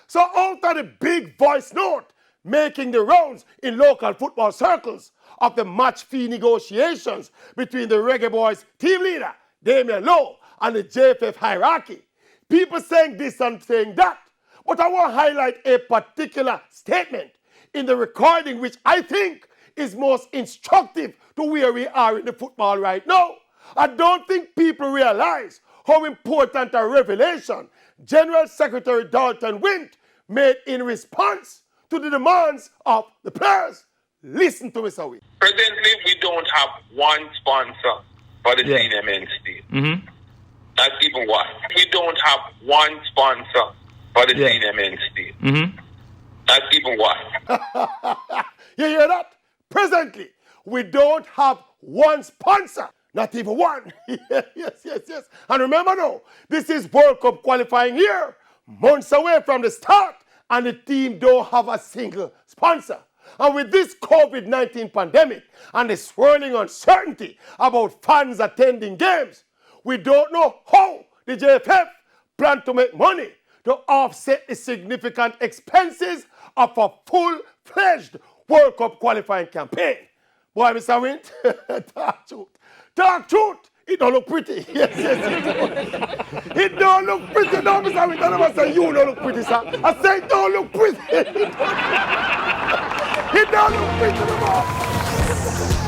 So out of the big voice note making the rounds in local football circles of the match fee negotiations between the Reggae Boys team leader, Damian Lowe, and the JFF hierarchy, people saying this and saying that. But I want to highlight a particular statement in the recording which I think is most instructive to where we are in the football right now. I don't think people realize how important a revelation General Secretary Dalton Wint made in response to the demands of the players. Listen to me, Sawi. Presently, we don't have one sponsor for the senior men's team. Mm-hmm. That's even one. We don't have one sponsor for the senior men's team. Mm-hmm. That's even one. You hear that? Presently, we don't have one sponsor. Not even one. Yes. And remember now, this is World Cup qualifying year, months away from the start, and the team don't have a single sponsor. And with this COVID-19 pandemic and the swirling uncertainty about fans attending games, we don't know how the JFF plan to make money to offset the significant expenses of a full-fledged World Cup qualifying campaign. Boy, Mr. Wint, talk truth. Talk truth. It don't look pretty. Yes, it don't. It don't look pretty. No, Mr. Wint, I never say you don't look pretty, sir. I say it don't look pretty. It don't look pretty no more.